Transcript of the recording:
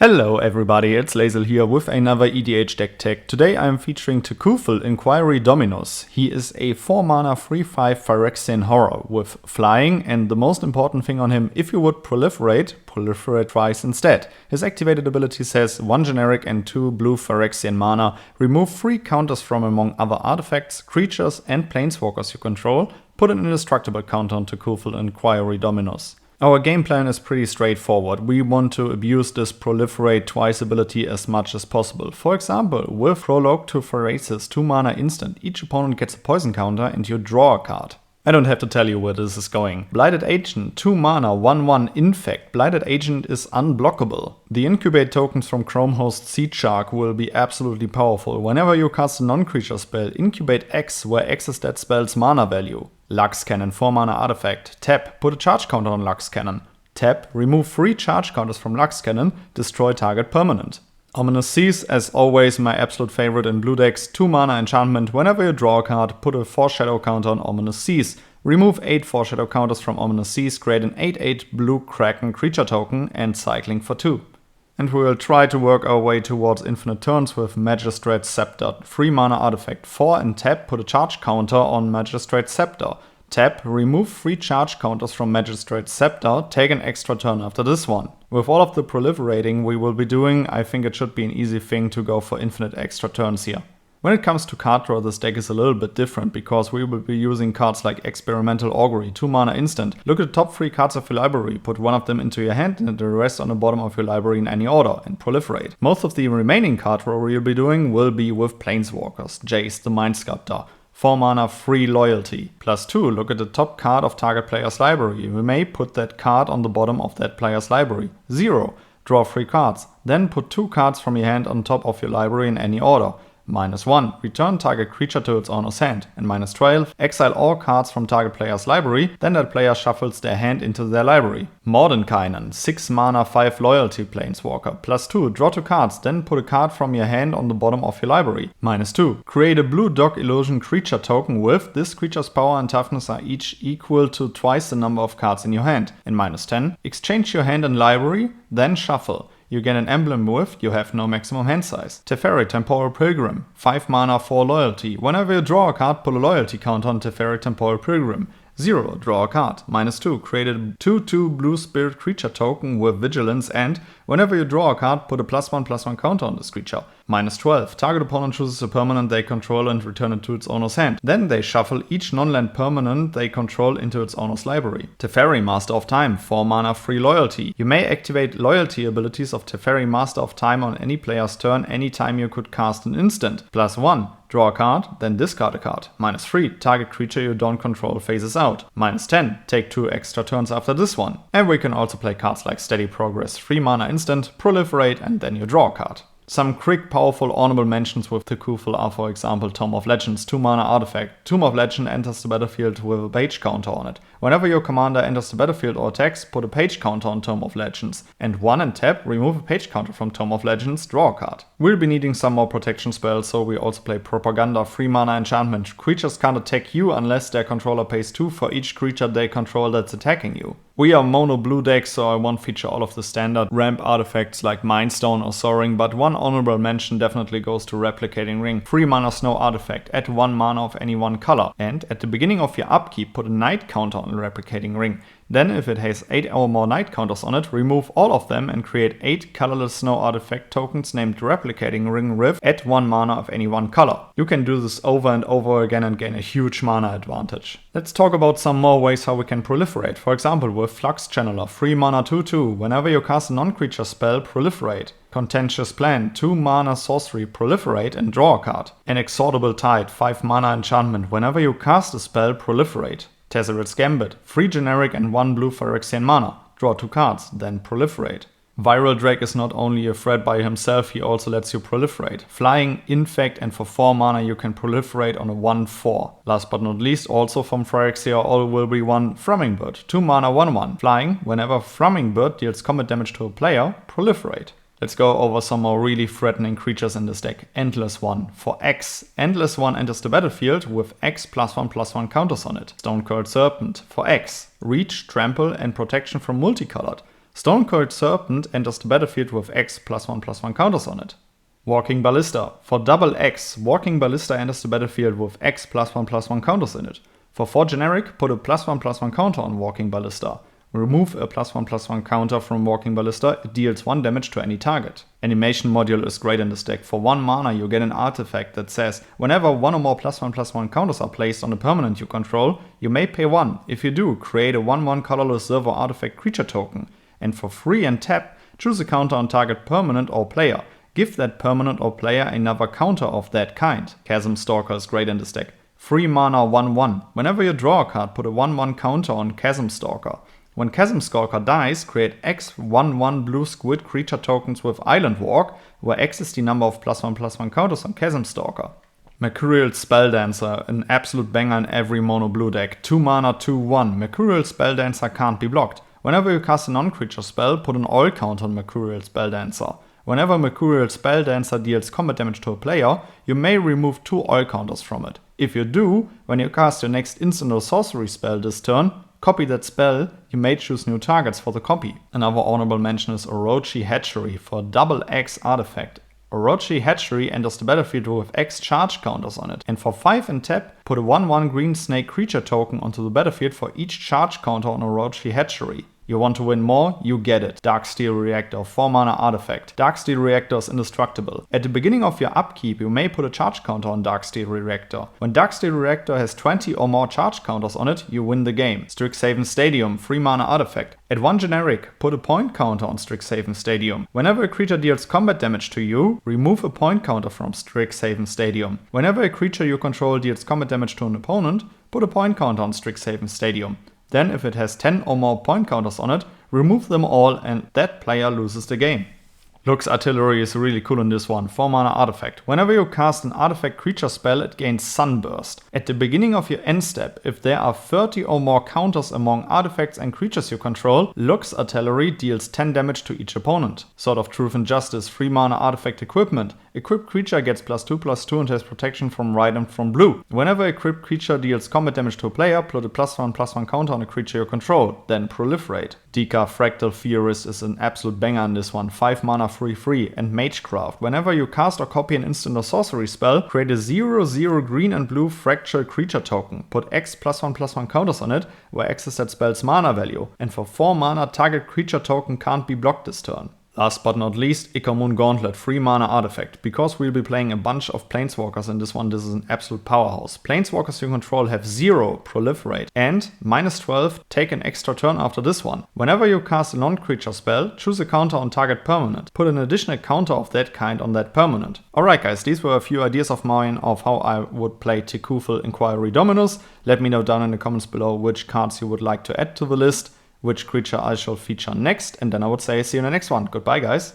Hello everybody, it's Lazel here with another EDH deck tech. Today I am featuring Tekuthal Inquiry Dominus. He is a 4-mana 3/5 Phyrexian horror with flying, and the most important thing on him, if you would proliferate twice instead. His activated ability says 1 generic and 2 blue Phyrexian mana, remove 3 counters from among other artifacts, creatures and planeswalkers you control, put an indestructible counter on Tekuthal Inquiry Dominus. Our game plan is pretty straightforward. We want to abuse this proliferate twice ability as much as possible. For example, with Prologue to Phyrexia 2-mana instant, each opponent gets a poison counter and you draw a card. I don't have to tell you where this is going. Blighted Agent, 2-mana, 1/1 infect. Blighted Agent is unblockable. The incubate tokens from Chromehost Seed Shark will be absolutely powerful. Whenever you cast a non-creature spell, incubate X, where X is that spell's mana value. Lux Cannon, 4-mana artifact. Tap, put a charge counter on Lux Cannon. Tap, remove 3 charge counters from Lux Cannon, destroy target permanent. Ominous Seas, as always, my absolute favorite in blue decks. 2-mana enchantment, whenever you draw a card, put a Foreshadow counter on Ominous Seas. Remove 8 Foreshadow counters from Ominous Seas, create an 8/8 blue Kraken creature token, and cycling for 2. And we will try to work our way towards infinite turns with Magistrate Scepter. 3-mana artifact. 4 and tap, put a charge counter on Magistrate Scepter. Tap, remove 3 charge counters from Magistrate Scepter, take an extra turn after this one. With all of the proliferating we will be doing, I think it should be an easy thing to go for infinite extra turns here. When it comes to card draw, this deck is a little bit different because we will be using cards like Experimental Augury, 2-mana instant. Look at the top 3 cards of your library, put one of them into your hand and the rest on the bottom of your library in any order, and proliferate. Most of the remaining card draw we'll be doing will be with Planeswalkers. Jace, the Mind Sculptor. 4-mana free loyalty. +2, look at the top card of target player's library. You may put that card on the bottom of that player's library. 0, draw 3 cards. Then put 2 cards from your hand on top of your library in any order. -1, return target creature to its owner's hand. And -12, exile all cards from target player's library, then that player shuffles their hand into their library. Mordenkainen, 6-mana 5 loyalty planeswalker. +2, draw 2 cards, then put a card from your hand on the bottom of your library. -2, create a blue dog illusion creature token with this creature's power and toughness are each equal to twice the number of cards in your hand. And -10, exchange your hand and library, then shuffle. You get an emblem with, you have no maximum hand size. Teferi, Temporal Pilgrim, 5-mana 4 loyalty. Whenever you draw a card, put a loyalty counter on Teferi, Temporal Pilgrim. 0, draw a card. -2, create a 2/2 blue spirit creature token with vigilance, and whenever you draw a card, put a +1/+1 counter on this creature. -12, target opponent chooses a permanent they control and return it to its owner's hand. Then they shuffle each non-land permanent they control into its owner's library. Teferi, Master of Time, 4-mana free loyalty. You may activate loyalty abilities of Teferi, Master of Time on any player's turn anytime you could cast an instant. +1, draw a card, then discard a card. -3, target creature you don't control phases out. -10, take 2 extra turns after this one. And we can also play cards like Steady Progress, 3-mana instant, proliferate, and then you draw a card. Some quick, powerful honorable mentions with Tekuthal are, for example, Tome of Legends, 2-mana artifact. Tomb of Legend enters the battlefield with a page counter on it. Whenever your commander enters the battlefield or attacks, put a page counter on Tome of Legends. And 1 and tap, remove a page counter from Tome of Legends, draw a card. We'll be needing some more protection spells, so we also play Propaganda, 3-mana enchantment. Creatures can't attack you unless their controller pays 2 for each creature they control that's attacking you. We are mono blue deck, so I won't feature all of the standard ramp artifacts like Mindstone or Soaring, but one honorable mention definitely goes to Replicating Ring. 3-mana snow artifact, add 1 mana of any one color. And at the beginning of your upkeep, put a night counter on Replicating Ring. Then if it has 8 or more night counters on it, remove all of them and create 8 colorless snow artifact tokens named Replicating Ring with add 1 mana of any one color. You can do this over and over again and gain a huge mana advantage. Let's talk about some more ways how we can proliferate. For example, with Flux Channeler, 3-mana 2/2. Whenever you cast a non-creature spell, proliferate. Contentious Plan, 2-mana sorcery, proliferate and draw a card. Inexorable Tide, 5-mana enchantment. Whenever you cast a spell, proliferate. Tezzeret's Gambit, 3 generic and 1 blue Phyrexian mana. Draw 2 cards, then proliferate. Viral Drake is not only a threat by himself, he also lets you proliferate. Flying, infect, and for 4 mana you can proliferate on a 1/4. Last but not least, also from Phyrexia, all will be 1 Frummingbird, 2 mana 1/1. Flying, whenever Frummingbird deals combat damage to a player, proliferate. Let's go over some more really threatening creatures in this deck. Endless One. For X, Endless One enters the battlefield with X +1/+1 counters on it. Stone Cold Serpent. For X, Reach, Trample, and Protection from Multicolored. Stone-Coiled Serpent enters the battlefield with X +1/+1 counters on it. Walking Ballista. For double X, Walking Ballista enters the battlefield with X +1/+1 counters in it. For 4 generic, put a +1/+1 counter on Walking Ballista. Remove a +1/+1 counter from Walking Ballista, it deals 1 damage to any target. Animation Module is great in this deck. For 1 mana you get an artifact that says, whenever 1 or more +1/+1 counters are placed on a permanent you control, you may pay 1. If you do, create a 1/1 colorless silver artifact creature token. And for free and tap, choose a counter on target permanent or player. Give that permanent or player another counter of that kind. Chasm Stalker is great in this deck. 3 mana 1/1. Whenever you draw a card, put a 1/1 counter on Chasm Stalker. When Chasm Stalker dies, create X 1/1 blue squid creature tokens with Island Walk, where X is the number of +1/+1 counters on Chasm Stalker. Mercurial Spelldancer, an absolute banger in every mono blue deck. 2 mana 2/1. Mercurial Spelldancer can't be blocked. Whenever you cast a non-creature spell, put an oil counter on Mercurial Spelldancer. Whenever Mercurial Spelldancer deals combat damage to a player, you may remove 2 oil counters from it. If you do, when you cast your next instant or sorcery spell this turn, copy that spell, you may choose new targets for the copy. Another honorable mention is Orochi Hatchery for double X artifact. Orochi Hatchery enters the battlefield with X charge counters on it, and for 5 and tap, put a 1/1 green snake creature token onto the battlefield for each charge counter on Orochi Hatchery. You want to win more? You get it. Darksteel Reactor, 4 mana artifact. Darksteel Reactor is indestructible. At the beginning of your upkeep, you may put a charge counter on Darksteel Reactor. When Darksteel Reactor has 20 or more charge counters on it, you win the game. Strixhaven Stadium, 3 mana artifact. At 1 generic, put a point counter on Strixhaven Stadium. Whenever a creature deals combat damage to you, remove a point counter from Strixhaven Stadium. Whenever a creature you control deals combat damage to an opponent, put a point counter on Strixhaven Stadium. Then if it has 10 or more point counters on it, remove them all and that player loses the game. Lux Artillery is really cool in this one, 4 mana artifact. Whenever you cast an artifact creature spell, it gains Sunburst. At the beginning of your end step, if there are 30 or more counters among artifacts and creatures you control, Lux Artillery deals 10 damage to each opponent. Sword of Truth and Justice, 3 mana artifact equipment. Equipped creature gets +2/+2 and has protection from red and from blue. Whenever equipped creature deals combat damage to a player, put a +1/+1 counter on a creature you control, then Proliferate. Dika Fractal Theorist is an absolute banger in this one, 5 mana 3/3, and Magecraft. Whenever you cast or copy an instant or sorcery spell, create a 0/0 green and blue fractal creature token. Put X +1/+1 counters on it, where X is that spell's mana value, and for 4 mana target creature token can't be blocked this turn. Last but not least, Ikamun Gauntlet, 3 mana artifact. Because we'll be playing a bunch of Planeswalkers in this one, this is an absolute powerhouse. Planeswalkers you control have 0 Proliferate and -12 take an extra turn after this one. Whenever you cast a non-creature spell, choose a counter on target permanent. Put an additional counter of that kind on that permanent. Alright guys, these were a few ideas of mine of how I would play Tekuthal Inquiry Dominus. Let me know down in the comments below which cards you would like to add to the list, which creature I shall feature next, and then I would say see you in the next one. Goodbye guys.